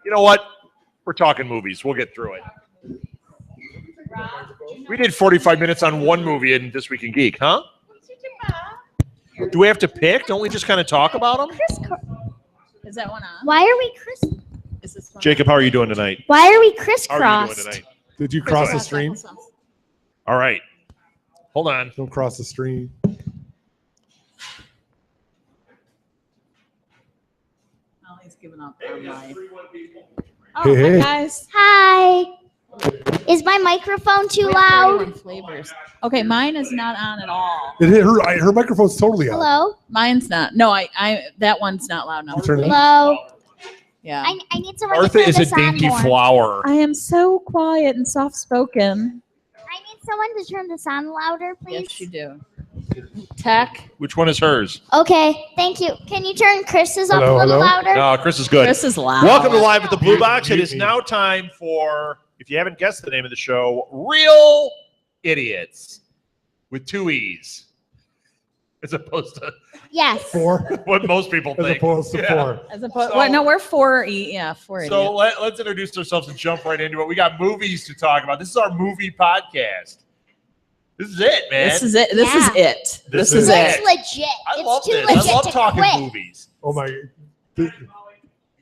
You know what? We're talking movies. We'll get through it. We did 45 minutes on one movie in This Week in Geek, huh? Do we have to pick? Don't we just kind of talk about them? Is that one on? Why are we Is this one Jacob, how are you doing tonight? Why are we How are you doing crisscrossed? tonight? Did you cross the stream? All right. Hold on. Don't cross the stream. Molly's giving up on life. Hey, hey. Guys. Hi. Is my microphone too loud? 31 flavors. Okay, mine is not on at all. Her microphone's totally out. Hello? Mine's not. No, I that one's not loud enough. You turn it on? Hello? Yeah. I need someone Martha to turn is a this on dainty more. flower. I am so quiet and soft spoken. I need someone to turn this on louder, please. Yes, you do. Tech. Which one is hers? Okay, thank you. Can you turn Chris's up Hello, a little hello? louder? No, Chris is good. Chris is loud. Welcome to Live at the Blue Box. It Mute is me. now time for, if you haven't guessed the name of the show, Real Idiots with 2 E's, as opposed to Yes. 4 what most people as think. opposed to Yeah. 4. As opposed, So- well, no, we're four. Yeah, four. So idiots. let's introduce ourselves and jump right into it. We got movies to talk about. This is our movie podcast. This is it, man. This is it. This is Yeah. it. This This is is It's it. legit. I It's love too this. legit I love to talking quit. movies. Oh my! Can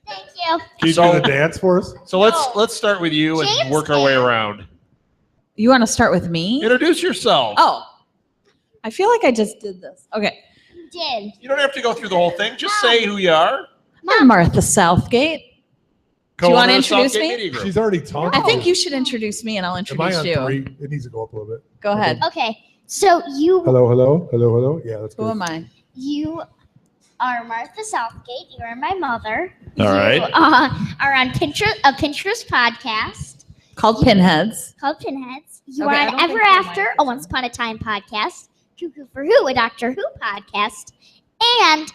Thank you. you So- do the dance for us? So let's start with you and James work our way can. around. You want to start with me? Introduce yourself. Oh, I feel like I just did this. Okay, You did. You don't have to go through the whole thing. Just say who you are. I'm Martha Southgate. Do you wanna Co-owner of introduce Southgate me? Media Group. She's already talking. I think you should introduce me, and I'll Am I introduce on you. 3? It needs to go up a little bit. Go ahead. Okay, so you Hello. Yeah, that's Who good. am I? you are Martha Southgate. You are my mother. All right. You are on Pinterest podcast Called Pinheads. called Pinheads. You Okay, I are don't on think Ever my After, mic a is Once Upon a Time podcast. Cuckoo for Who, a Doctor Who podcast, and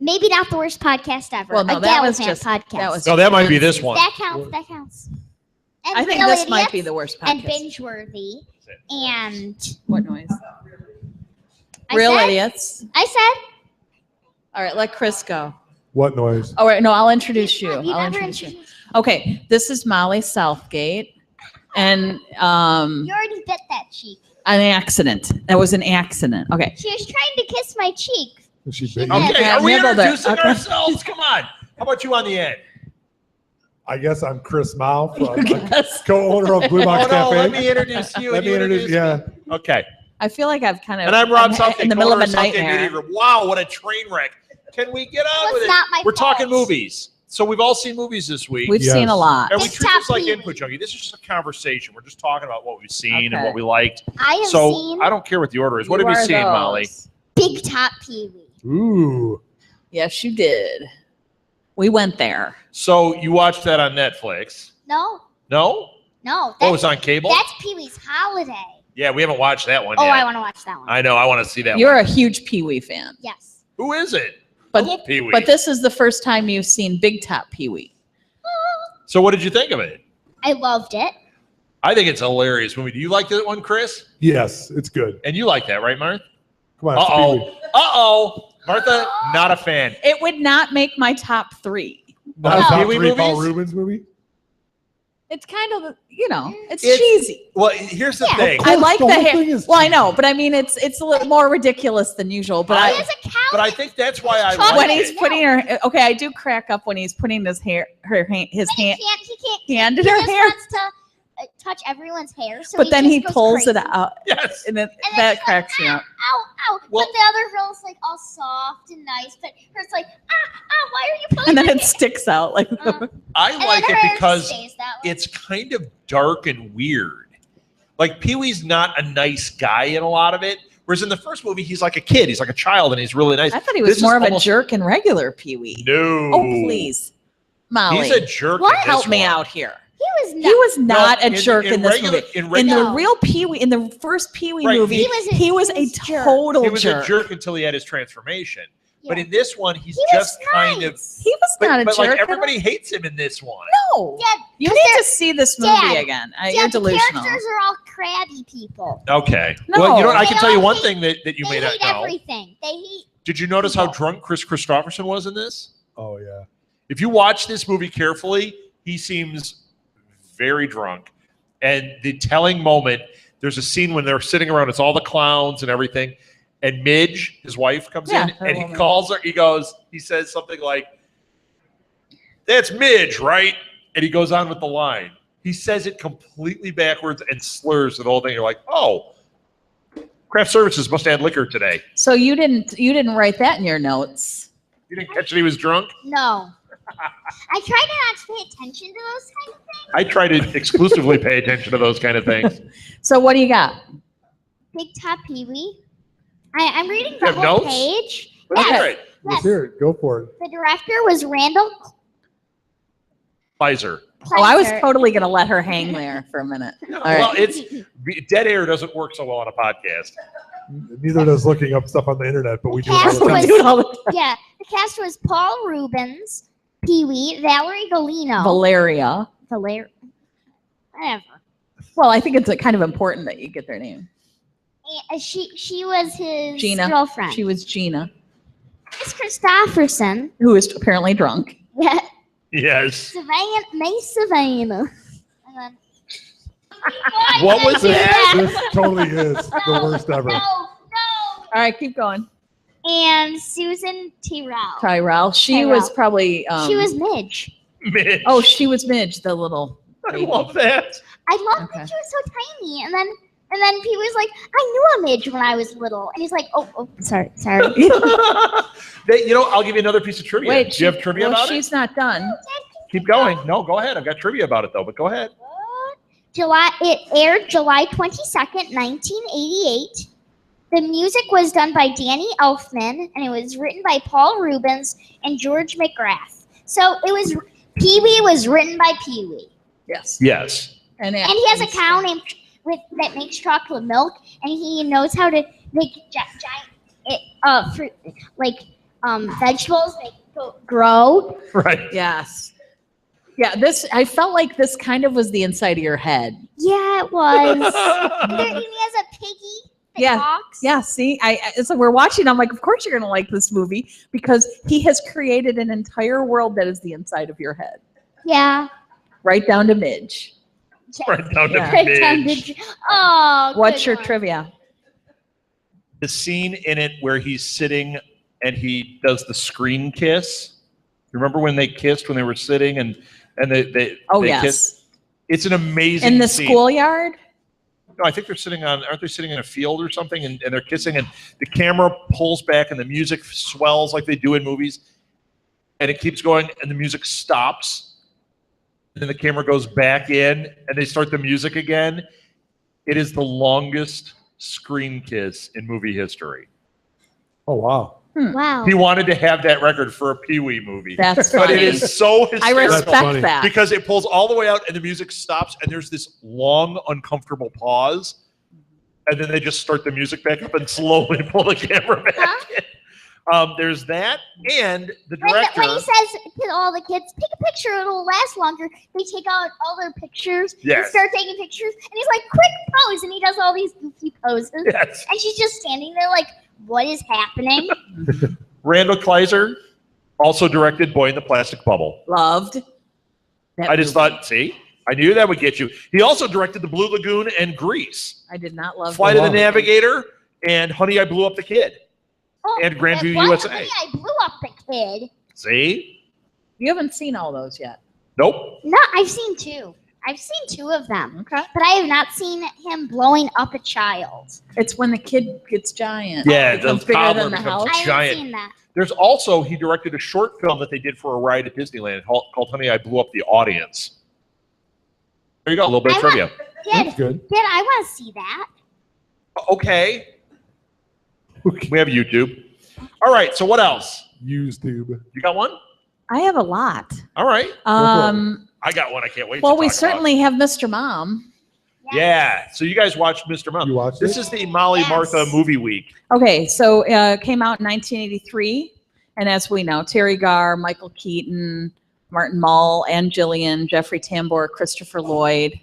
maybe not the worst podcast ever. Well, no, a that was Gallivan just podcast. that was. No, that might be this one. That counts. That counts. And I think Real this might be Idiots the worst and podcast. binge worthy. And What noise? I Real said, idiots. I said. All right, let Chris go. What noise? All right, no, I'll introduce you. You I'll never introduce you. introduced. Okay, this is Molly Southgate, and You already bit that cheek. an accident. That was an accident. Okay. She was trying to kiss my cheek. Is she She big? did. Okay, Yeah, are we nibbled it. introducing Okay. ourselves? Come on. How about you on the end? I guess I'm Chris Mao, Yes. co-owner of Blue Box Oh, no, Cafe. let me introduce you. Let and me you introduce. me. Yeah. Okay. I feel like I've kind of. And I'm Rob I'm Southgate, in the middle of a co-owner Southgate Media nightmare. Group. Wow, what a train wreck. Can we get on It with was it? not my We're fault. talking movies. So we've all seen movies this week. We've Yes. seen a lot. and we It's treat this top like Pee-wee. input junkie. This is just a conversation. We're just talking about what we've seen and Okay. what we liked. I have So seen I don't care what the order is. What You have you are seen, those. Molly? Big Top Pee Wee. Ooh. Yes, you did. We went there. So you watched that on Netflix? No, No? no. Oh, it's on cable? That's Pee Wee's Holiday. Yeah, we haven't watched that one Oh, yet. I want to watch that one. I know. I want to see that You're one. a huge Pee Wee fan, Yes. Who is it? But- I love Pee-wee. but this is the first time you've seen Big Top Pee Wee. So what did you think of it? I loved it. I think it's a hilarious movie. Do you like that one, Chris? Yes, it's good. And you like that, right, Martha? Come on. it's Pee-wee. Uh-oh. Martha, not a fan. It would not make my top 3. Not a No. top Pee-wee 3 Paul movies? Rubens movie. It's kind of, it's It's- cheesy. Well, here's the Yeah. thing. I like the the whole hair. thing is Well, I know, cheesy. but I mean, it's a little more ridiculous than usual. But He I, is a cow. But I think that's why I When like when it. he's putting her, okay, I do crack up when he's putting his hair, his But hand, he can't. hand in He her just hair. wants to touch everyone's hair. So But then just he goes pulls crazy. it out, Yes. and then then that she's cracks me like, up. Ow, ow. Well- but the other girl's like all soft and nice. But hers like, why are you pulling And then my it hair? sticks out like. I And like then it hers because stays that way. it's kind of dark and weird. Like Pee-wee's not a nice guy in a lot of it. Whereas in the first movie, he's like a kid. He's like a child and he's really nice. I thought he This was is more of a almost- jerk in regular Pee Wee. No. Oh please, Molly, He's a jerk. What? in this help me one. out here. He was He not. was not a jerk in this regular, movie. In In regular, the real Pee Wee, in the first Pee Wee Right, movie, he was a jerk. total he was jerk. a jerk until he had his transformation. But Yeah. in this one, he's He was just kind of. nice. He was But, not a but jerk. like everybody hates him in this one. No, Dad, you 'cause need they're- to see this movie Dad, again. Yeah, You're the delusional. characters are all crabby people. Okay. No. Well, you know what? I They can tell you all one hate- thing that you They may not hate know. everything. They hate. Did you notice how drunk Chris Christopherson was in this? Oh yeah. If you watch this movie carefully, he seems very drunk. And the telling moment, there's a scene when they're sitting around, it's all the clowns and everything. And Midge, his wife, comes Yeah, in her and he woman. calls her. He says something like, "That's Midge, right?" And he goes on with the line. He says it completely backwards and slurs the whole thing. You're like, oh, craft services must add liquor today. So you didn't write that in your notes. You didn't catch that he was drunk? No. I try not to pay attention to those kind of things. I try to exclusively pay attention to those kind of things. So what do you got? Big Top Pee-wee. I'm reading You the have whole notes? page. That's Okay. great. Let's hear it. Go for it. The director was Randall Pfizer. Oh, I was Kleiser. totally going to let her hang there for a minute. All right. Well, dead air doesn't work so well on a podcast. Neither does looking up stuff on the internet, but we do it all Cast the We time. was- do it all the time. Yeah, the cast was Paul Rubens, Pee-wee, Valerie Golino, Valeria. Valerie, whatever. Well, I think it's kind of important that you get their name. And she was his Gina. girlfriend. She was Gina, Miss Christopherson. who was apparently drunk. Yeah, Yes. May Savannah. And then, What was that? This totally is the worst ever. No. All right, keep going. And Susan Tyrrell. Tyrell. She Tyrell. was probably. She was Midge. Midge. Oh, she was Midge, the little. I baby. love that. I loved Okay. that she was so tiny. And then he was like, I knew a Midge when I was little. And he's like, oh, sorry. I'll give you another piece of trivia. Wait, Do you have trivia about it? she's not done. Keep going. No, go ahead. I've got trivia about it, though, but go ahead. It aired July 22nd, 1988. The music was done by Danny Elfman, and it was written by Paul Rubens and George McGrath. So Pee-wee was written by Pee-wee. Yes. Yes. And he has a cow named that makes chocolate milk, and he knows how to make giant fruit, vegetables grow. Right. Yes. Yeah. I felt like this kind of was the inside of your head. Yeah, it was. He has a piggy that Yeah. talks. Yeah. See, so we're watching. I'm like, of course you're going to like this movie because he has created an entire world that is the inside of your head, Yeah. right down to Midge. Right down to Yeah. Right down Midge. to- Oh, What's good your one. trivia? The scene in it where he's sitting and he does the screen kiss. Remember when they kissed when they were sitting and they Oh, they yes. kissed? It's an amazing In the scene. schoolyard? No, I think aren't they sitting in a field or something and they're kissing and the camera pulls back and the music swells like they do in movies and it keeps going and the music stops and then the camera goes back in and they start the music again. It is the longest screen kiss in movie history. Oh, wow. Wow. He wanted to have that record for a Pee-wee movie. That's but it funny. is so I hysterical That's funny. respect that. because it pulls all the way out and the music stops and there's this long, uncomfortable pause. And then they just start the music back up and slowly pull the camera back in. There's that. And the director. When he says to all the kids, take a picture, it'll last longer, they take out all their pictures and Yes. start taking pictures. And he's like, quick pose. And he does all these goofy poses. Yes. And she's just standing there like, what is happening? Randall Kleiser also directed Boy in the Plastic Bubble. Loved. that I just movie. thought, see, I knew that would get you. He also directed The Blue Lagoon and Grease, I did not love Flight of the Wow. Navigator, and Honey, I Blew Up the Kid. Oh, And Grandview, what? USA. Honey, I blew up the kid. See? You haven't seen all those yet. Nope. No, I've seen two. I've seen two of them. Okay. But I have not seen him blowing up a child. It's when the kid gets giant. Yeah, Becomes the bigger toddler than the becomes house. I haven't Giant. seen that. There's also, he directed a short film that they did for a ride at Disneyland called Honey, I Blew Up the Audience. There you go, a little bit of I trivia. Kid, That's good. I want to see that. Okay, we have YouTube. All right, so what else? YouTube. You got one? I have a lot. All right, I got one. I can't wait. Well, to we talk certainly have Mr. Mom. About. Yeah. So you guys watched Mr. Mom. You watched This it? is the Molly Yes. Martha movie week. Okay, so came out in 1983, and as we know, Terry Garr, Michael Keaton, Martin Mull, Ann Gillian, Jeffrey Tambor, Christopher Lloyd.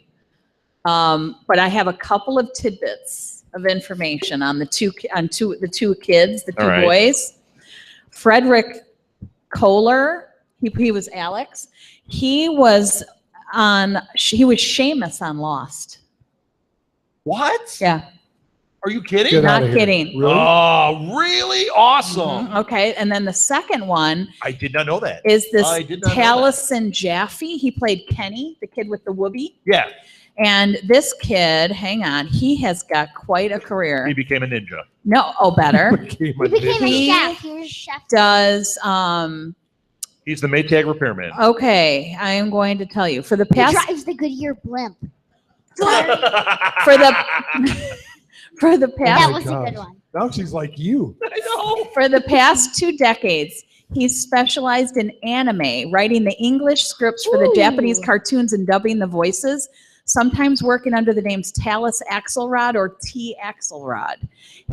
But I have a couple of tidbits of information on the two kids, the two All right. boys. Frederick Kohler, He was Alex. He was Seamus on Lost. What? Yeah, Are you kidding? Get Not outta here. kidding. Really? Oh, really? Awesome. Mhm, okay, and then the second one I did not know that. is this I did not know that. Taliesin Jaffe. He played Kenny, the kid with the whoopee. Yeah, And this kid, hang on, he has got quite a career. he became a ninja. No, oh, better. Became He became He- a chef. He was a chef. Does He's the Maytag repairman. okay, I am going to tell you for the He past drives the Goodyear blimp. for the That past was a gosh. good one. Now she's like you. I know. for the past 2 decades, he's specialized in anime, writing the English scripts for the Ooh. Japanese cartoons and dubbing the voices, sometimes working under the names Talus Axelrod or T. Axelrod.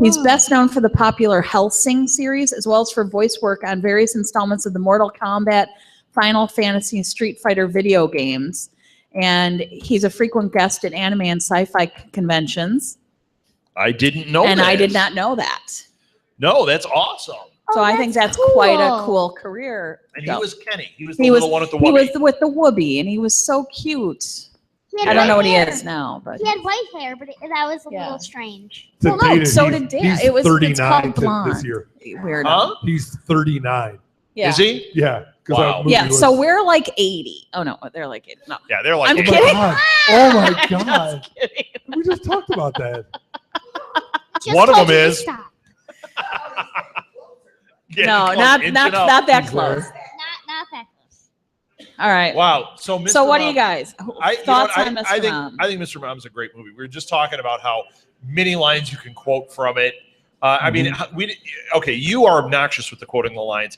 He's Wow. best known for the popular Hellsing series, as well as for voice work on various installments of the Mortal Kombat, Final Fantasy, and Street Fighter video games. And he's a frequent guest at anime and sci-fi conventions. I didn't know And that. I did not know that. No, that's awesome. So Oh, I think that's cool. quite a cool career. And Joe. he was Kenny. He was the He little one at the He whoopee. was with the whoopee, and he was so cute. He had I don't know white what he hair. is now, but He had white hair, but that was a Yeah. little strange. To Well, no, date it, so he's- did Dan. He's It was- it's 39 called this blonde. year. weird. Huh? He's 39. Yeah. Is he? Yeah. 'cause Wow. that movie Yeah. was- So we're like 80. Oh no, they're like 80. No. Yeah, they're like. I'm Oh hey, my kidding. God. Oh my I'm God. just kidding. We just talked about that. Just One of told them you to is- stop. getting No, close, not inching not up. not that He's close. there. Not that close. All right. Wow. So, Mr. So what do you Mom- guys I, you know thoughts what, on Mr. I think Mom? I think Mr. Mom's a great movie. We were just talking about how many lines you can quote from it. I mean, okay, you are obnoxious with the quoting the lines,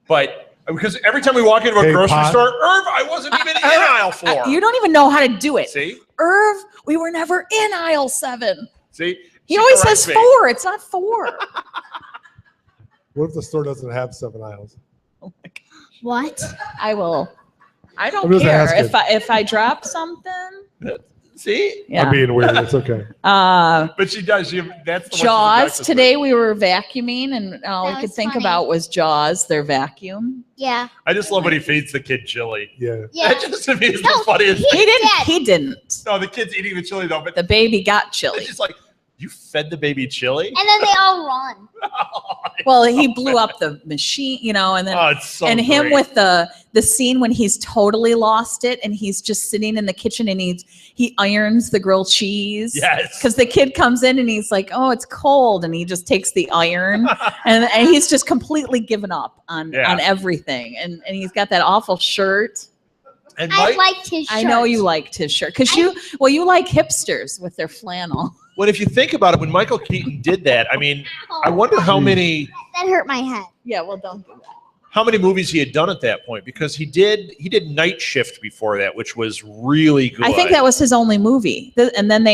but because every time we walk into a Hey, grocery Pot. store, Irv, I wasn't even in aisle 4. You don't even know how to do it. See, Irv, we were never in aisle 7. see, He She always corrects says me. 4. It's not 4. What if the store doesn't have 7 aisles? What? I will. I I'm don't just care asking. if I drop something. See, Yeah. I'm being weird. It's okay. but she does. That's the one she's Jaws. obnoxious Today we were vacuuming, and all That we could was think funny. about was Jaws. Their vacuum. Yeah. with. I just love when he feeds the kid chili. Yeah. Yeah. That just to me is No, the funniest. He didn't. Dad. He didn't. No, the kid's eating the chili though, but The baby got chili. it's just like you fed the baby chili. And then they all run. Well, he blew up the machine, and then Oh, it's so and him great. with the scene when he's totally lost it, and he's just sitting in the kitchen, and he irons the grilled cheese. Yes. Because the kid comes in and he's like, "Oh, it's cold," and he just takes the iron, and he's just completely given up on Yeah. everything, and he's got that awful shirt. And I Mike, liked his shirt. I know you liked his shirt because you like hipsters with their flannel. well, if you think about it, when Michael Keaton did that, I mean, Oh, I wonder how many that hurt my head. Yeah, well, don't do that. how many movies he had done at that point because he did Night Shift before that, which was really good. I think that was his only movie, and then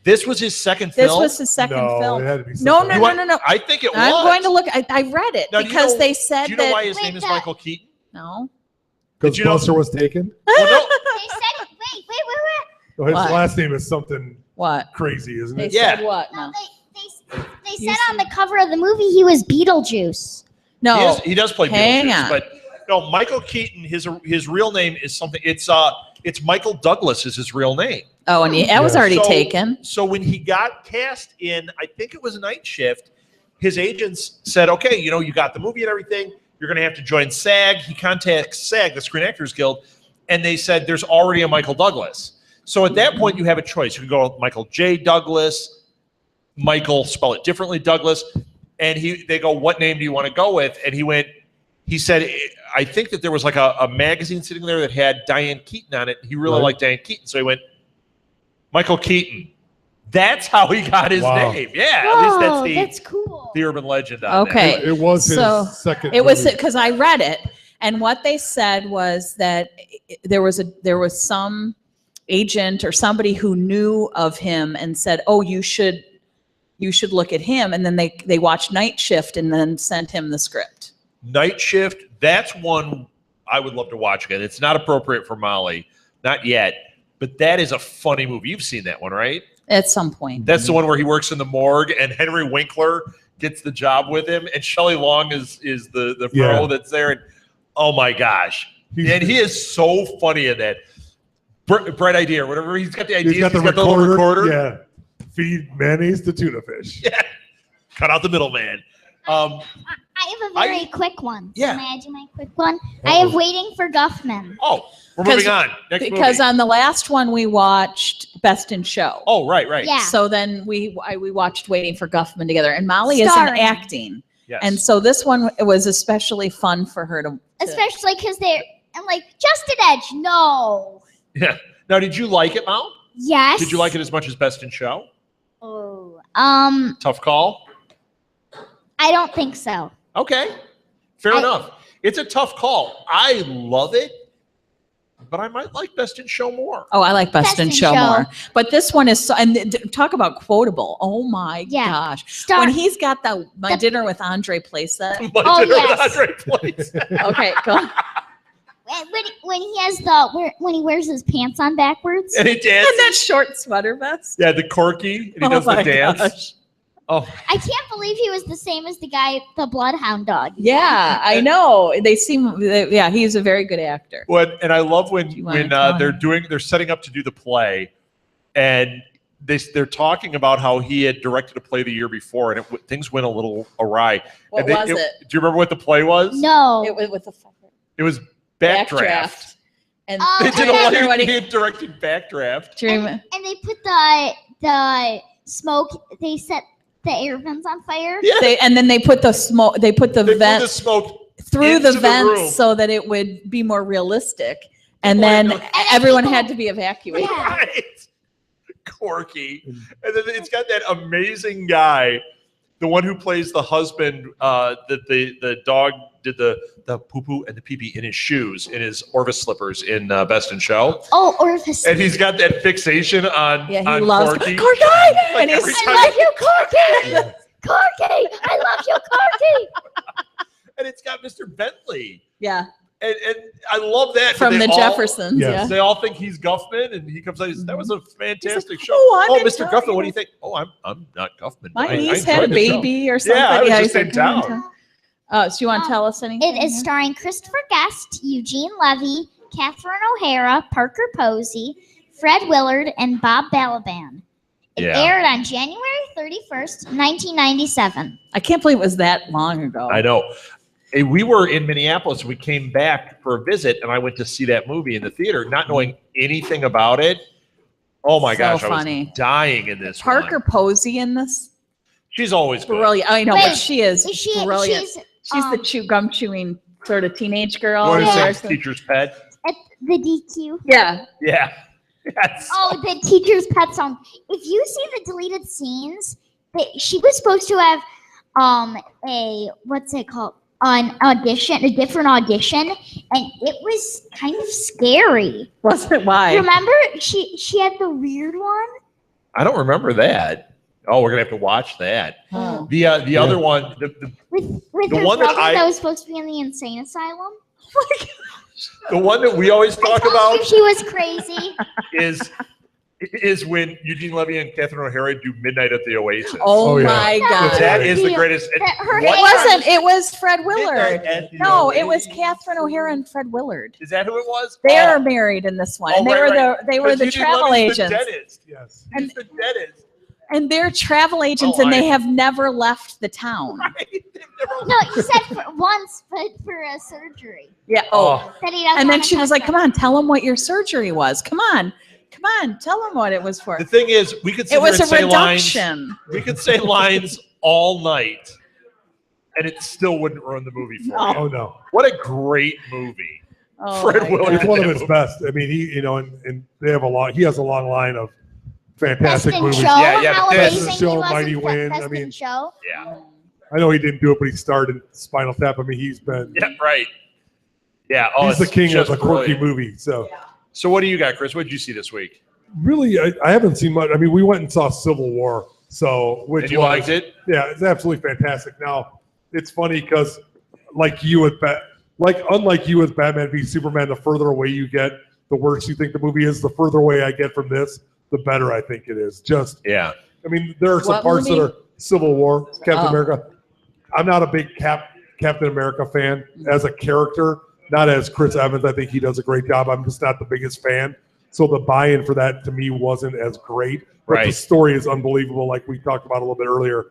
this was his second this film. was his second No, film. it had to be No, something no, else. no. I think it was. I'm going to look. I read it Now, do you because know- they said Do you know that. why his Wait, name is that- Michael Keaton? No. Because Did you know- Buster was taken. Well, no, They said it. Wait. Oh, his What? last name is something What? crazy, isn't They it? Yeah. said what? No, No. they You said on said- the cover of the movie he was Beetlejuice. No. he does play Hang Beetlejuice, on. but no, Michael Keaton. His real name is something. It's Michael Douglas is his real name. Oh, and that was Yeah. already So- taken. So when he got cast in, I think it was Night Shift, his agents said, "Okay, you got the movie and everything. You're going to have to join SAG." He contacts SAG, the Screen Actors Guild, and they said, "There's already a Michael Douglas." So at that point, you have a choice. You can go with Michael J. Douglas, Michael, spell it differently, Douglas, and they go, "What name do you want to go with?" And he said, "I think that there was like a magazine sitting there that had Diane Keaton on it. He really Right. liked Diane Keaton, so he went Michael Keaton." That's how he got his Wow. name. Yeah, at least Whoa, that's that's cool. the urban legend on Okay. that. It was his So, second. It was movie. because I read it, and what they said was that there was some agent or somebody who knew of him and said, "Oh, you should look at him," and then they watched Night Shift and then sent him the script. Night Shift, that's one I would love to watch again. It's not appropriate for Molly, not yet, but that is a funny movie. You've seen that one, right? At some point. That's the one where he works in the morgue and Henry Winkler gets the job with him, and Shelley Long is the Yeah. pro that's there. And Oh my gosh. And he is so funny in that. Bright idea, whatever. He's got the ideas. He's got the little recorder. Yeah. Feed mayonnaise to tuna fish. Yeah. Cut out the middleman. I have a very quick one. Yeah. Can I do my quick one? I have Waiting for Guffman. Oh, we're moving on. Next Because movie. on the last one we watched Best in Show. Oh, right. Yeah. So then we watched Waiting for Guffman together, and Molly is Starring. in acting, Yes. and so this one was especially fun for her to. Especially because I'm like, just an edge. No. Yeah. Now, did you like it, Mal? Yes. Did you like it as much as Best in Show? Oh. Tough call. I don't think so. Okay. Fair enough. It's a tough call. I love it, but I might like Best in Show more. Oh, I like Best Best in in Show Show. more, but this one is so. And talk about quotable. Oh my Yeah. gosh! Star. When he's got my dinner with Andre playset. My Oh, dinner with yes. Andre Place. Okay, go. When he has when he wears his pants on backwards. And he And dances. that short sweater vest. Yeah, the corky, and he Oh does the my dance. gosh. Oh, I can't believe he was the same as the guy, the Bloodhound dog. Yeah, I know. They seem. Yeah, he's a very good actor. and I love when Do you wanna tell him? they're setting up to do the play, and they're talking about how he had directed a play the year before, and things went a little awry. What And was it? Do you remember what the play was? No. It was with the It was Backdraft. And Oh, They I did a remember play. what He had directed Backdraft. do you remember? And they put the smoke. They set the air vents on fire. Yeah. And then they put the smoke. They put the They blew the vent smoke. through into the the vents room. so that it would be more realistic. And Well, I then know. everyone people- had to be evacuated. Yeah. Right. Corky. And then it's got that amazing guy, the one who plays the husband, that the dog did the poo-poo and the pee-pee in his shoes, in his Orvis slippers in Best in Show. Oh, orifice. And he's got that fixation on, Yeah, he on loves Corky. Corky! Like And he's every I time love you, Corky. Corky, I love you, Corky. and it's got Mr. Bentley. Yeah, And I love that. from they the all- Jeffersons. Yes. Yeah. They all think he's Guffman, and he comes out. That was a fantastic show. "Oh, I'm Mr. enjoying Guffman, what do you it." think? Oh, I'm not Guffman. My I niece enjoyed had a the show. baby or something. Yeah, I was just he's in like, "Come on, town." so you want to tell us anything? It is here? starring Christopher Guest, Eugene Levy, Catherine O'Hara, Parker Posey, Fred Willard, and Bob Balaban. It Yeah. aired on January 31st, 1997. I can't believe it was that long ago. I know. Hey, we were in Minneapolis. We came back for a visit, and I went to see that movie in the theater, not knowing anything about it. Oh my So gosh, I funny. was dying in this. Parker one. Posey in this? She's always good. Brilliant. I know, Wait, but she is She, brilliant. She's the gum chewing sort of teenage girl. What is Yeah. that? Teacher's pet? at the DQ. Yeah. Yeah. Yes. Oh, the teacher's pet song. If you see the deleted scenes, she was supposed to have a what's it called? An audition, a different audition, and it was kind of scary. Was it? Why? Remember, she had the weird one. I don't remember that. Oh, we're gonna have to watch that. Oh. The other one, the With The her one that brother I- that was supposed to be in the insane asylum. one that we always I talk told about you she was crazy. is when Eugene Levy and Catherine O'Hara do Midnight at the Oasis. Oh, Oh, yeah. my That God. That is the greatest. That her It name wasn't. It was Fred Midnight Willard. at the No, it was Oasis. Catherine O'Hara and Fred Willard. Is that who it was? They Oh, are married in this one. Oh, And they right, were right. the they were the Eugene travel Levy's the agents. dentist. Yes. He's the dentist. And they're travel agents Oh, and they I- have never left the town. Right? They've never- No, you said once, but for a surgery. Yeah. Oh, That he doesn't And then wanna she was touch like, them. "Come on, tell them what your surgery was. Come on. Come on, tell them what it was for." the thing is, we could sit It was here a and say lines. reduction. We could say lines all night, and it still wouldn't ruin the movie for No. you. Oh no. What a great movie! Oh, Fred my Willard. It's God. one of his best. I mean, he, and they have he has a long line of Best fantastic in movies. show. Yeah, yeah, How but Best in amazing Show, he was Mighty in Wind. Best I mean- in Show. Yeah, I know he didn't do it, but he starred in Spinal Tap. I mean, he's been yeah, right. Yeah, oh, he's the it's king of just the quirky brilliant. movie. So So, what do you got, Chris? What did you see this week? really, I haven't seen much. I mean, we went and saw Civil War. So which And you was, liked it? Yeah, it's absolutely fantastic. Now, it's funny because unlike you with Batman v Superman, the further away you get, the worse you think the movie is. The further away I get from this, the better I think it is. Just, Yeah, I mean, there are some What parts movie? that are Civil War, Captain Oh. America. I'm not a big Captain America fan as a character, not as Chris Evans. I think he does a great job. I'm just not the biggest fan. So the buy-in for that to me wasn't as great. But the Right. story is unbelievable, like we talked about a little bit earlier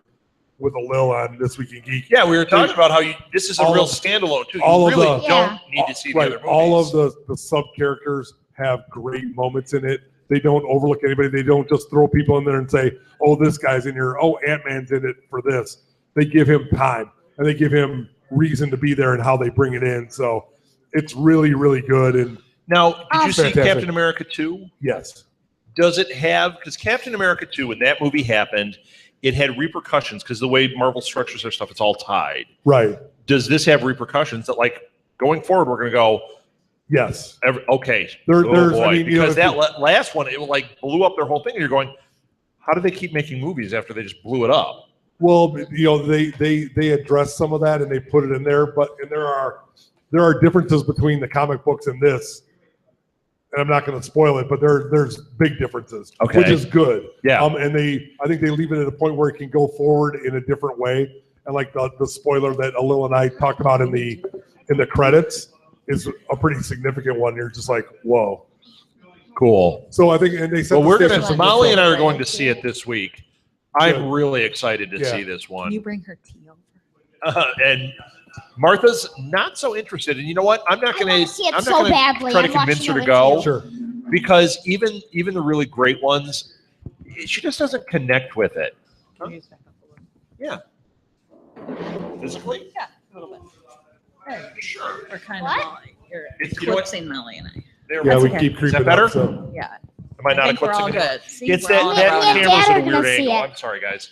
with a Lil on This Week in Geek. Yeah, we were talking about how this is a All real of- standalone too. all You of really the- don't need to see the Right. other movies. All of the sub-characters have great moments in it. They don't overlook anybody. They don't just throw people in there and say, oh, this guy's in here. Oh, Ant-Man's in it for this. They give him time, and they give him reason to be there and how they bring it in. So it's really, really good. And Now, did you see Fantastic. Captain America 2? yes, Does it have, because Captain America 2, when that movie happened, it had repercussions because the way Marvel structures their stuff, it's all tied. right. Does this have repercussions that, like, going forward, we're going to go, Yes. okay, There's, boy, I mean, you know, because that last one, it like blew up their whole thing, and you're going, how do they keep making movies after they just blew it up? well, you know, they address some of that and they put it in there, and there are differences between the comic books and this. And I'm not going to spoil it, but there's big differences, Okay. which is good. Yeah. And I think they leave it at a point where it can go forward in a different way. And like the spoiler that Alil and I talked about in the credits is a pretty significant one. You're just like, whoa. Cool. So I think, and they said, Well, we're the going to, station- Molly and I are going to see it this week. I'm Good. really excited to Yeah. see this Can one. you bring her tea over? And Martha's not so interested. And you know what? I'm not I going want to. to see it I'm so not going badly. to try to I'm convince watching her it to go with Sure. because even the really great ones, she just doesn't connect with it. Huh? Yeah. Physically? Yeah, a little bit. There, Sure. we're kind What? of Molly. You're It's- you know what? eclipsing Molly and I. There Yeah, we we go. okay. keep creeping better? up. So. Yeah, Am I I not think we're all eclipsing it? good. See, It's we're all that Me and camera's Dad at a are weird gonna see angle. it. I'm sorry, guys.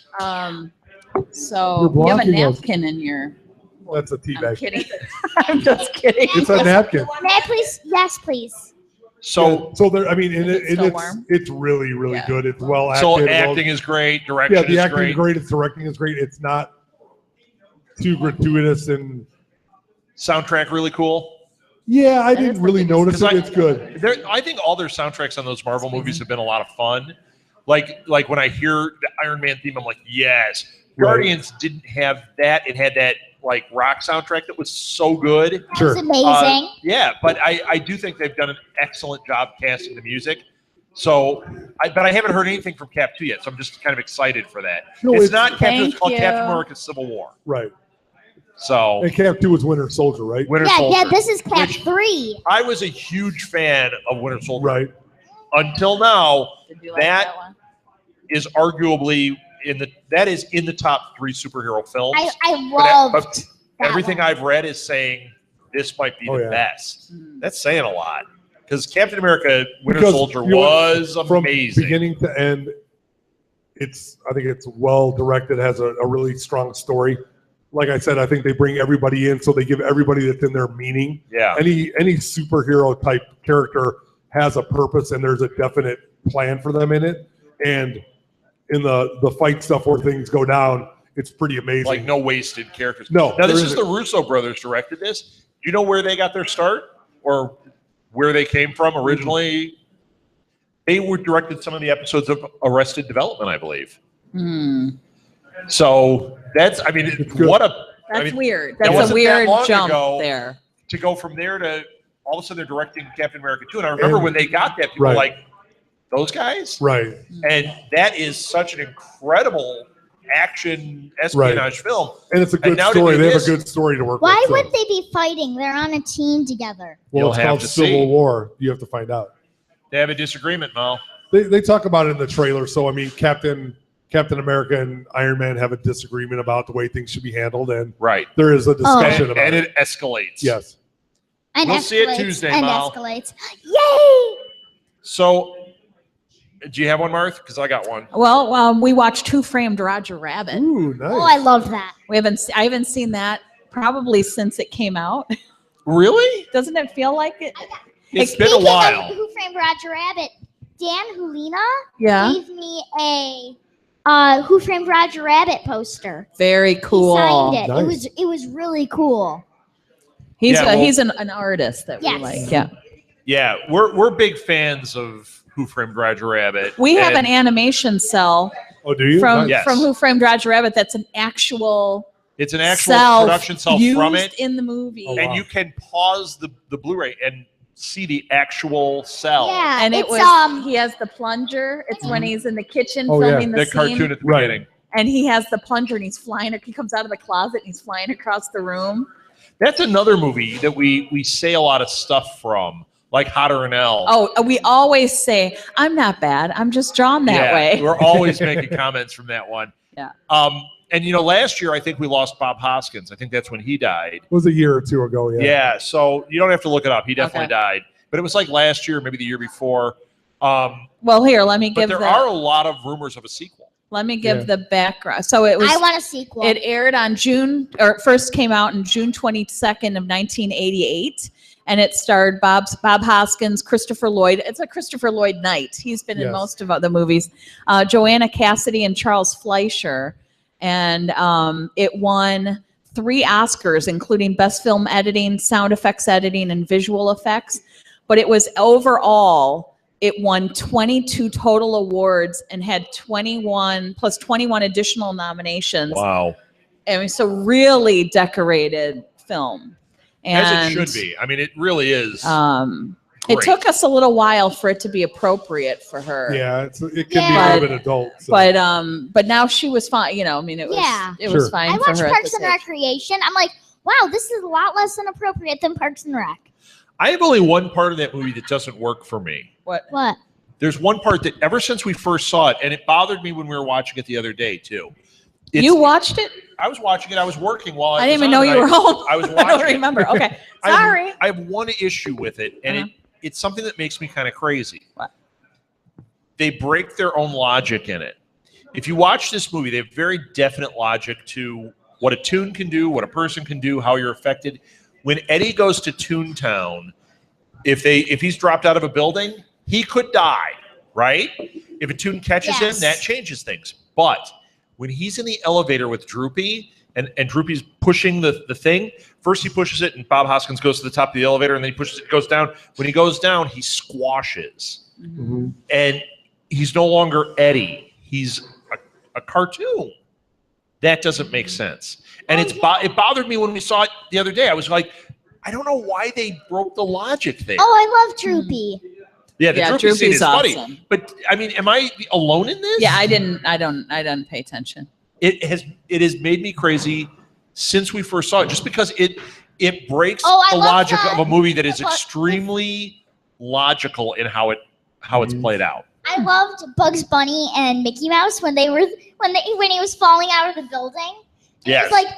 So You're you have a blocking us. napkin in your. That's a tea I'm bag. kidding. I'm just kidding. It's a napkin. May I please? Yes, please. So, So there, I mean, and Is it still warm? it's really, really Yeah. good. It's well acted. so well- acting is great. Direction yeah, the is acting great. is great. Its directing is great. It's not too gratuitous and Soundtrack really cool. yeah, I That is didn't the really biggest notice it. thing. It's good. I think all their soundtracks on those Marvel movies have been a lot of fun. Like when I hear the Iron Man theme, I'm like, yes. Right. Guardians didn't have that. It had that like rock soundtrack that was so good. That Sure. was amazing. Yeah, but I do think they've done an excellent job casting the music. So, but I haven't heard anything from Cap 2 yet, so I'm just kind of excited for that. No, it's it's- not Cap 2, it's Thank called you. Captain America Civil War. Right. So, And Cap 2 was Winter Soldier, right? Winter Yeah, Soldier. yeah. This is Cap Which- 3. I was a huge fan of Winter Soldier. Right. Until now, Did you like That- that one? is arguably in the top 3 superhero films. I But loved that everything one. I've read is saying this might be Oh, the yeah. best. Mm. That's saying a lot because Captain America: Winter Because, Soldier you know what, was From amazing. beginning to end, I think it's well directed, has a really strong story. Like I said, I think they bring everybody in, so they give everybody that's in there meaning. Yeah, Any superhero type character has a purpose, and there's a definite plan for them in it. And in the fight stuff where things go down, it's pretty amazing. like no wasted characters. No, Now this there is the Russo brothers directed this. Do you know where they got their start or where they came from originally? They were directed some of the episodes of Arrested Development, I believe. Hmm. So that's, I mean, It's good. what a That's I mean, weird. that That's wasn't a that weird long jump ago. there. to go from there to all of a sudden they're directing Captain America 2. And I remember And- when they got that, people were Right. like, those guys? right. And that is such an incredible action espionage film. And it's a good now to story. do They have a this- good story to work Why with. so- would they be fighting? They're on a team together. Well, You'll it's have called to Civil see. War. You have to find out. They have a disagreement, Mo. They talk about it in the trailer. So I mean, Captain America and Iron Man have a disagreement about the way things should be handled, and Right. there is a discussion And, about and it. it escalates. Yes. And We'll see it escalates, Tuesday, and Mal. escalates. Yay! So, do you have one, Marth? Because I got one. Well, we watched Who Framed Roger Rabbit. Ooh, nice. Oh, I love that. I haven't seen that probably since it came out. Really? Doesn't it feel like it? It's been a Speaking while. of Who Framed Roger Rabbit? Dan Hulina Yeah. gave me a Who Framed Roger Rabbit poster. Very cool. He signed it. Nice. It was really cool. He's Yeah, well- he's an artist that we Yes. like. Yeah. Yeah, we're big fans of Who Framed Roger Rabbit. We have And- an animation cell Oh, do you? from Nice. Yes. from Who Framed Roger Rabbit that's an actual It's an actual cell production cell used from it, in the movie. Oh, and wow. you can pause the Blu-ray and see the actual cell. Yeah, And it it's was he has the plunger. It's when he's in the kitchen Oh, yeah. filming the The scene, cartoon at the Right. beginning. and he has the plunger and he's flying. He comes out of the closet and he's flying across the room. That's another movie that we say a lot of stuff from, like Hotter than Hell. Oh, we always say, "I'm not bad. I'm just drawn that Yeah, way." We're always making comments from that one. Yeah. And last year I think we lost Bob Hoskins. I think that's when he died. It was a year or two ago. Yeah. Yeah. So you don't have to look it up. He definitely Okay. died. But it was like last year, maybe the year before. Well, here, let me But give there the are a lot of rumors of a sequel. let me give Yeah. the background. So it was I want a sequel. it aired on first came out on June 22nd of 1988. And it starred Bob Hoskins, Christopher Lloyd. It's a Christopher Lloyd night. He's been in Yes. most of the movies. Joanna Cassidy and Charles Fleischer. And it won 3 Oscars, including Best Film Editing, Sound Effects Editing, and Visual Effects. But it was overall, it won 22 total awards and had 21 plus 21 additional nominations. Wow. I mean, so really decorated film. As it should be. I mean, it really is. It great. took us a little while for it to be appropriate for her. Yeah. It can be Yeah. a little bit adult. So. But now she was fine. I mean, it was Yeah. it was Sure. fine I for watch her. at Parks this and age. Recreation. I'm like, wow, this is a lot less inappropriate than Parks and Rec. I have only one part of that movie that doesn't work for me. What? What? There's one part that ever since we first saw it, and it bothered me when we were watching it the other day too. You watched it? I was watching it. I was working while I was didn't even on know it. you were home. I was I don't watching it. remember. Okay, I have- sorry. I have one issue with it, and Uh-huh. it's something that makes me kind of crazy. What? They break their own logic in it. If you watch this movie, they have very definite logic to what a tune can do, what a person can do, how you're affected. When Eddie goes to Toontown, if he's dropped out of a building, he could die, right? If a tune catches Yes. him, that changes things. But when he's in the elevator with Droopy and Droopy's pushing the thing, first he pushes it and Bob Hoskins goes to the top of the elevator and then he pushes it, goes down. When he goes down, he squashes. Mhm. And he's no longer Eddie. He's a cartoon. That doesn't make sense. And it bothered me when we saw it the other day. I was like, I don't know why they broke the logic there. Oh, I love Droopy. Yeah, the Yeah, Droopy scene Droopy's is funny. awesome. But I mean, am I alone in this? Yeah, I didn't pay attention. It has made me crazy since we first saw it, just because it breaks Oh, I the love logic that. of a movie that is The part- extremely logical in how it's played out. I loved Bugs Bunny and Mickey Mouse when he was falling out of the building. And Yes. It was like,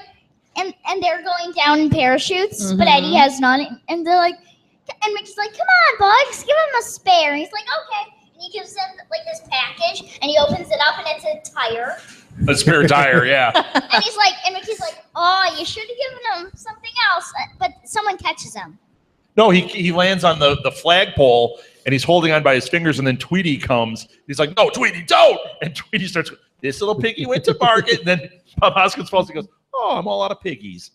and they're going down in parachutes, but Mhm. Eddie has none. And they're like, and Mickey's like, "Come on, Bugs, give him a spare." And he's like, "Okay." And he gives him like this package, and he opens it up, and it's a tire. A spare tire, yeah. And he's like, and Mickey's like, "Oh, you should have given him something else." But someone catches him. No, he lands on the flagpole and he's holding on by his fingers, and then Tweety comes. He's like, "No, Tweety, don't!" And Tweety starts, "This little piggy went to market." And then Bob Hoskins falls and goes, "Oh, I'm all out of piggies."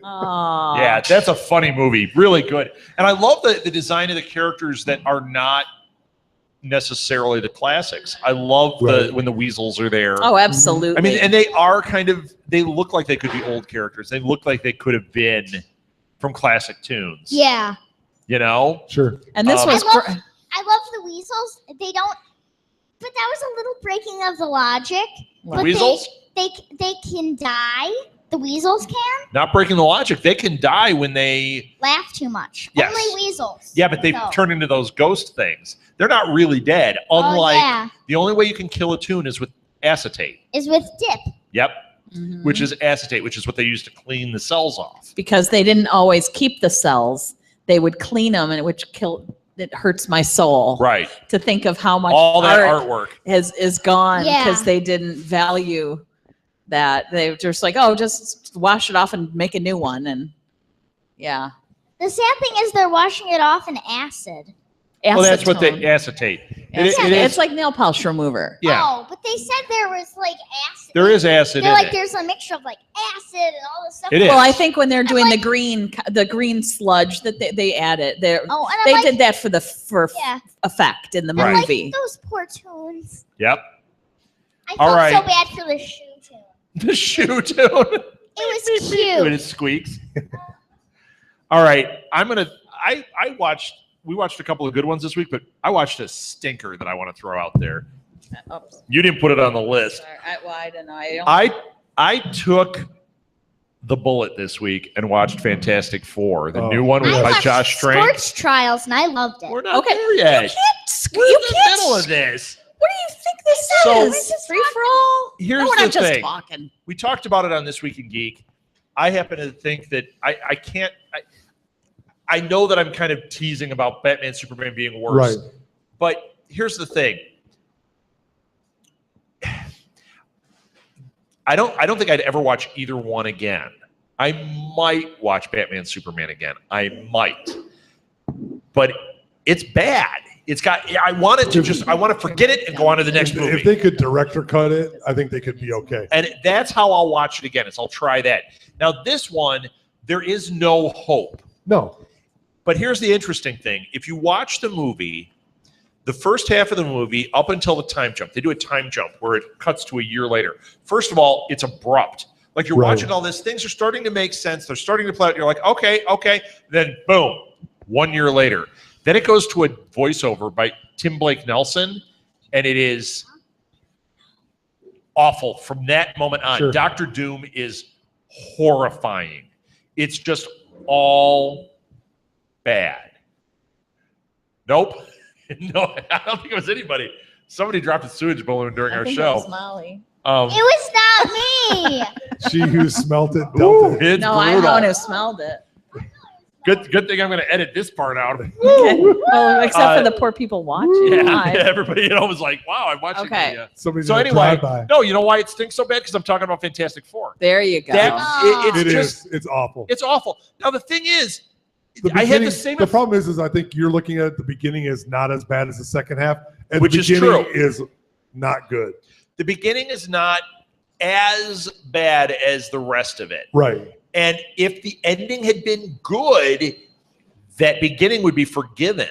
Oh, Yeah, that's a funny movie. Really good. And I love the design of the characters that are not necessarily the classics. I love Right. when the weasels are there. Oh, absolutely. I mean, and they are they look like they could be old characters. They look like they could have been from classic tunes. Yeah, You know? Sure. and this Um, was I love- gr- I love the weasels. They don't. But that was a little breaking of the logic. The But weasels? They can die. The weasels can Not breaking the logic. They can die when they laugh too much. Yes. Only weasels. Yeah, but they No. turn into those ghost things. They're not really dead. Oh, Unlike yeah. the only way you can kill a tune is with acetate. Is with dip. Yep. Mhm. Which is acetate, which is what they use to clean the cells off. because they didn't always keep the cells. They would clean them, and it hurts my soul Right. to think of how much All that art artwork. is gone Yeah. because they didn't value that. They were just like, oh, just wash it off and make a new one. And yeah. The sad thing is they're washing it off in acid. Well, that's what they Acetone. acetate. It Acetone. is. It's like nail polish remover. Yeah. Oh, but they said there was like acid. There is acid They're in like it. there's a mixture of like acid and all this stuff. It is. Well, I think when they're doing like- the green sludge that they add it, Oh, and they I'm like, did that for yeah. effect in the Right. Like movie. those poor tunes. Yep. I All felt right. so bad for the shoe tune. The shoe tune. It was when cute. it squeaks. All right, we watched a couple of good ones this week, but I watched a stinker that I want to throw out there. Oops. You didn't put it on the list. I don't know. I took the bullet this week and watched Fantastic Four, the new one I by watched Josh Trank. Sports Trials, and I loved it. We're not Okay. there yet. We're in the middle of this. What do you think this So- is? Free for all? Here's no, we're the not just thing. talking. We talked about it on This Week in Geek. I happen to think that I can't. I know that I'm kind of teasing about Batman Superman being worse, Right. but here's the thing. I don't think I'd ever watch either one again. I might watch Batman Superman again. I might, but it's bad. It's got. I want to forget it and go on to the next movie. If they could director cut it, I think they could be okay. And that's how I'll watch it again. Is I'll try that. Now this one, there is no hope. No. But here's the interesting thing. If you watch the movie, the first half of the movie up until the time jump, they do a time jump where it cuts to a year later. First of all, it's abrupt. Like you're Right. watching all this, things are starting to make sense. They're starting to play out. You're like, okay. Then boom, 1 year later. Then it goes to a voiceover by Tim Blake Nelson, and it is awful from that moment on. Sure. Dr. Doom is horrifying. It's just all bad. Nope. No, I don't think it was anybody. Somebody dropped a sewage balloon during our I think show. it was Molly. It was not me. She who smelt it, Ooh, dumped it. it's No, I brutal. know who smelled it. Good thing I'm going to edit this part out. Okay. Well, except for the poor people watching Yeah, live. everybody was like, "Wow, I'm watching." Okay. The, Somebody's so gonna anyway, drive by. no, you know why it stinks so bad? Because I'm talking about Fantastic Four. There you go. It's It just is. It's awful. it's awful. Now the thing is, The I had the beginning- same. The problem is I think you're looking at the beginning is not as bad as the second half, and Which the is beginning true. is not good. The beginning is not as bad as the rest of it. Right. And if the ending had been good, that beginning would be forgiven.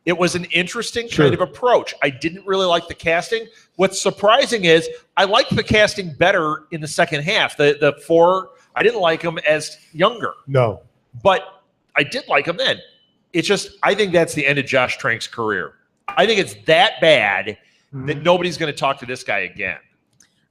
It was an interesting Sure. kind of approach. I didn't really like the casting. What's surprising is I liked the casting better in the second half. The four, I didn't like them as younger, No. but I did like them then. It's just, I think that's the end of Josh Trank's career. I think it's that bad that nobody's going to talk to this guy again.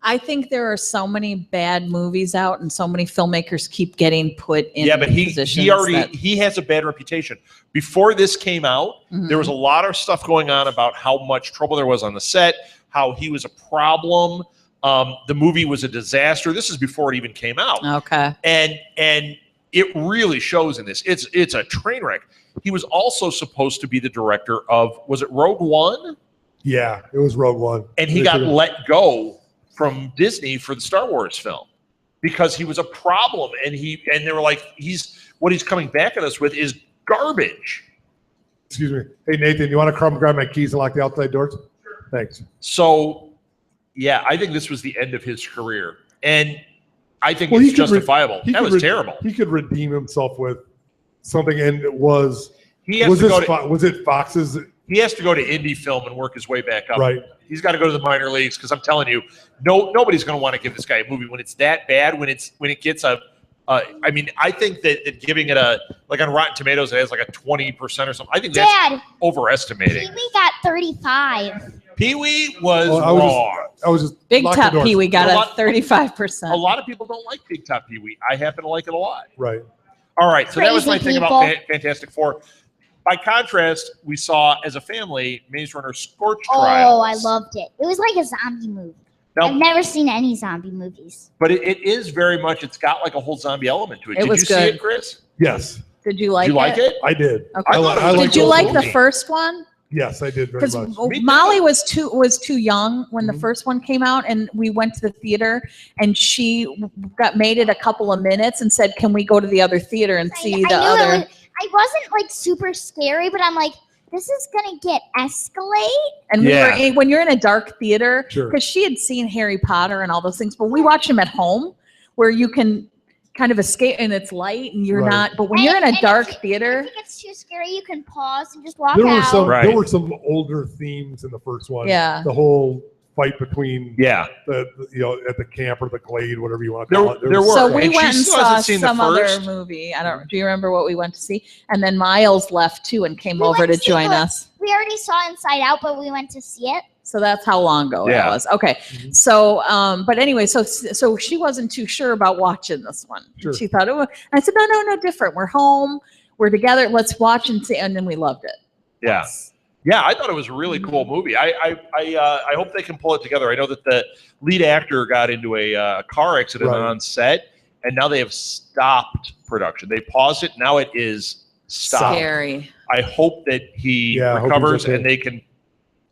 I think there are so many bad movies out, and so many filmmakers keep getting put in. Yeah, but positions he has a bad reputation. Before this came out, there was a lot of stuff going on about how much trouble there was on the set, how he was a problem. The movie was a disaster. This is before it even came out, Okay. and it really shows in this. It's a train wreck. He was also supposed to be the director of, was it Rogue One? Yeah, it was Rogue One. And he They got could've- let go from Disney for the Star Wars film because he was a problem, and they were like, what he's coming back at us with is garbage. Excuse me. Hey, Nathan, you want to come grab my keys and lock the outside doors? Sure. Thanks. So, yeah, I think this was the end of his career, and I think Well, it's he could re- justifiable. He That could was re- terrible. He could redeem himself with something, and it was He has was to go this to was it Fox's he has to go to indie film and work his way back up. right? He's got to go to the minor leagues because I'm telling you, nobody's going to want to give this guy a movie when it's that bad. When it gets a, I mean, I think that giving it a, like on Rotten Tomatoes, it has like a 20% or something. I think that's Dad, overestimating. Pee-wee got 35. Pee-wee was Well, wrong. I was just Big lock the Top doors. Pee, we got A a lot- 35%. A lot of people don't like Big Top Pee-wee. I happen to like it a lot. Right. All right, so that was my Crazy thing about people. Fantastic Four. By contrast, we saw as a family Maze Runner Scorch Oh, Trials. I loved it. It was like a zombie movie. Now, I've never seen any zombie movies. but it is very much. It's got like a whole zombie element to it. It Did was you see good. it, Chris? Yes, Did you like Did you like it? I did. Okay. I thought it was Did you a like good the movie. first one? Yes, I did very Because much. Me too. Molly was too young when the Mhm. first one came out, and we went to the theater, and she made it a couple of minutes and said, "Can we go to the other theater and see the I knew other?" I wasn't like super scary, but I'm like, this is gonna get escalate. And Yeah. we were when you're in a dark theater, Sure. because she had seen Harry Potter and all those things, but we watch them at home where you can kind of escape and it's light and you're Right. not. But when you're in a And dark if theater, it gets too scary, you can pause and just walk There were out. some Right. there were some older themes in the first one. Yeah. The whole fight between Yeah, the at the camp or the glade, whatever you want to call it. there were. So we And she went and still saw hasn't seen the some other first. movie. I don't. Do you remember what we went to see? And then Miles left too and came We over went to to see join the- us. We already saw Inside Out, but we went to see it. So that's how long ago Yeah. it was. Okay. Mhm. So, but anyway, so she wasn't too sure about watching this one. Sure. She thought, oh, I said, no, different. We're home. We're together. Let's watch and see. And then we loved it. Yeah. Yeah, I thought it was a really cool movie. I hope they can pull it together. I know that the lead actor got into a car accident Right. on set, and now they have stopped production. They paused it. Now it is stopped. Scary. I hope that he Yeah, I hope he's recovers okay. and they can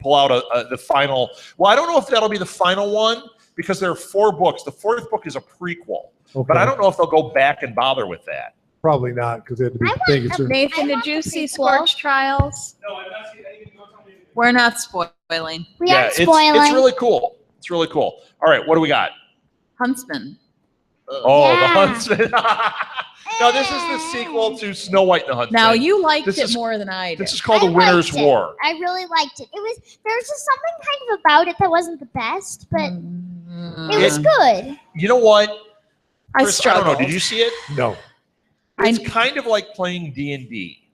pull out the final. Well, I don't know if that'll be the final one because there are 4 books. The 4th book is a prequel, Okay. but I don't know if they'll go back and bother with that. Probably not because they had to be I want thinking a- certain. Nathan, I did want you the see prequel. Scorch Trials? No, I'm not seeing anything. Don't tell me anything. We're not spoiling. We aren't it's spoiling. really cool. It's really cool. All right, what do we got? Huntsman. Oh, Yeah. the Huntsman. No, this is the sequel to Snow White and the Huntsman. Now you liked This it is- more than I did. This is called I The Winter's liked it. War. I really liked it. There was just something kind of about it that wasn't the best, but Mm. it was good. You know what? I Chris, I don't struggled. know. Did you see it? No. It's kind of like playing D&D.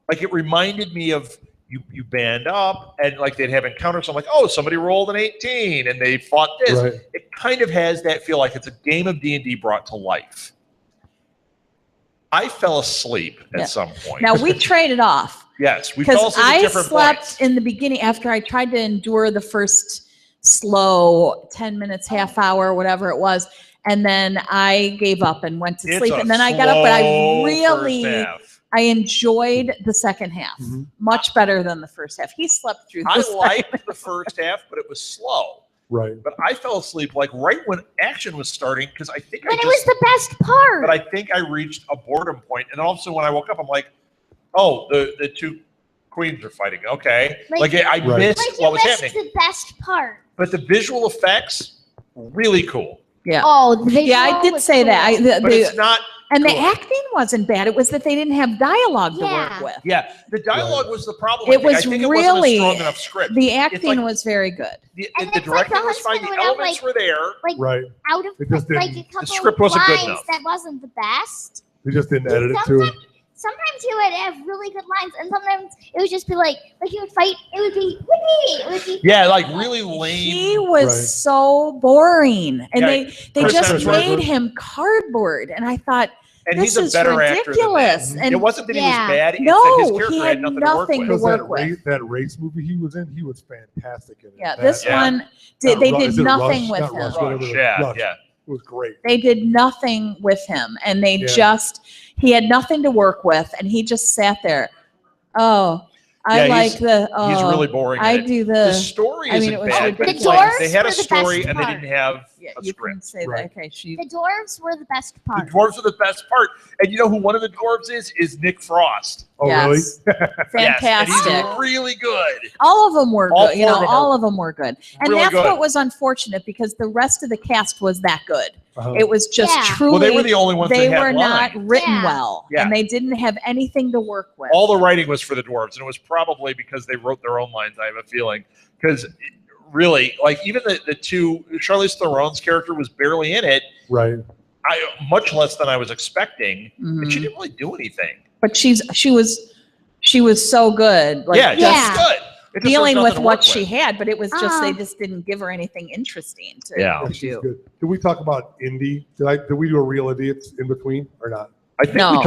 Like it reminded me of you band up and like they'd have encounters. I'm like, oh, somebody rolled an 18 and they fought this. Right. It kind of has that feel like it's a game of D&D brought to life. I fell asleep at Yeah. some point. Now we traded off Yes, we fell because asleep at I different slept points. in the beginning after I tried to endure the first slow 10 minutes, half hour, whatever it was. And then I gave up and went to It's sleep. a And then I got up, but I slow really, first half. I enjoyed the second half Mhm. much better than the first half. He slept through I the second liked the first half, but it was slow. Right. But I fell asleep like right when action was starting because I think But I it was just. the best part. But I think I reached a boredom point, and all of a sudden when I woke up, I'm like, oh, the 2 queens are fighting. Okay, Like- I Right. missed Like you what was missed happening. the best part. But the visual effects, really cool. Yeah. Oh, the visual Yeah, I did was say that. cool. But it's not. And the Cool. acting wasn't bad. It was that they didn't have dialogue to Yeah. work with. Yeah, the dialogue was the problem. It I think. I was think it really- wasn't a strong enough script. The acting like- was very good. The And the it's like directing the was fine. husband The would have, elements were there. Right. Out of It just like a didn't- couple script of wasn't good lines enough. that wasn't the best. They just didn't edit it to him. Sometimes he would have really good lines, and sometimes it would just be like he would fight. It would be whippy. It would be Yeah, like really lame. He was Right. so boring, and Yeah, they Chris just Hemsworth made was- him cardboard. And I thought, and this he's a is better ridiculous. actor than that. And it wasn't that he Yeah. was bad. It's No, that his character he had had nothing to work nothing with. to Because work that race movie he was in, he was fantastic in it. yeah, That- this Yeah. one they Not Ru- did is it nothing Rush? with Not him. Rush, whatever Rush, it is. yeah, Rush. yeah. It was great. They did nothing with him, and they Yeah. just he had nothing to work with, and he just sat there. Oh, I Yeah, like he's- the. Oh, He's really boring. in I it. do The the. story I mean, isn't it was bad, but ridiculous. it's like The they had a dwarves were the story best and they part. didn't have Yeah, a you can script. say Right. that. Okay, she. the dwarves were the best The part. dwarves are the best part. And you know who one of the dwarves is? Nick Frost. Oh, Yes. really? Yes, and Fantastic. he's really good. All of them were All good. You four know, of them all are of them were good. And really that's good. what was unfortunate because the rest of the cast was that good. Uh-huh. It was just Yeah. truly. Well, they were the only ones they that had were not line. written Yeah. well, Yeah. and they didn't have anything to work with. All the writing was for the dwarves, and it was probably because they wrote their own lines. I have a feeling because really, like even the 2, Charlize Theron's character was barely in it. Right. Much less than I was expecting. Mhm. And she didn't really do anything. But she was so good. Like yeah, just Yeah. just good. It just dealing was with nothing to what work she had, but it was just they Uh. just didn't give her anything interesting to, Yeah. to Yeah, she's do. good. Did we talk about Indy? Did we do a Real Idiots in between or not? I think No.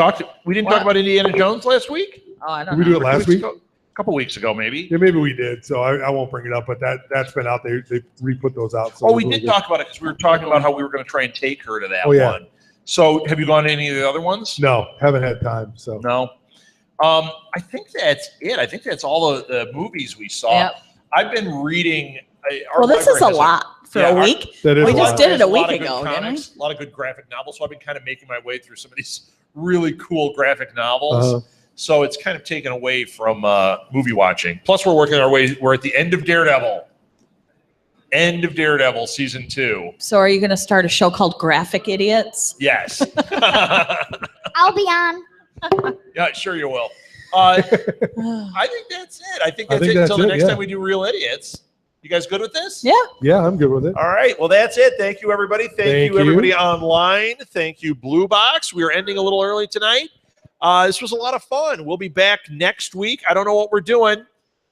we didn't What? talk about Indiana Jones last week. Oh, I Did don't we know. do it last week? A couple weeks ago, maybe. Yeah, maybe we did. So I won't bring it up, but that's been out there. They re-put those out. So Oh, it was we really did good. talk about it because we were talking about how we were going to try and take her to that Oh, yeah. one. So, have you gone to any of the other ones? No, haven't had time. So No. I think that's it. I think that's all the movies we saw. Yep. I've been reading. Our Well, this is library a has lot for yeah, a our- week. that is We a just lot. did it a lot week of good ago, didn't we? comics, a lot of good graphic novels. So I've been kind of making my way through some of these really cool graphic novels. Uh-huh. So it's kind of taken away from movie watching. Plus, we're working our way. We're at the end of Daredevil. End of Daredevil season 2. So, are you going to start a show called Graphic Idiots? Yes. I'll be on. Yeah, sure you will. I think that's it. I think I that's think it that's until the it, next yeah. time we do Real Idiots. You guys good with this? Yeah. Yeah, I'm good with it. All right. Well, that's it. Thank you, everybody. Thank you, everybody online. Thank you, Blue Box. We are ending a little early tonight. This was a lot of fun. We'll be back next week. I don't know what we're doing.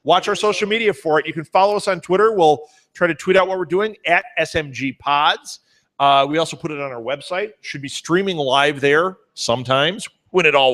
Watch our social media for it. You can follow us on Twitter. We'll try to tweet out what we're doing at SMG Pods. We also put it on our website. Should be streaming live there sometimes when it all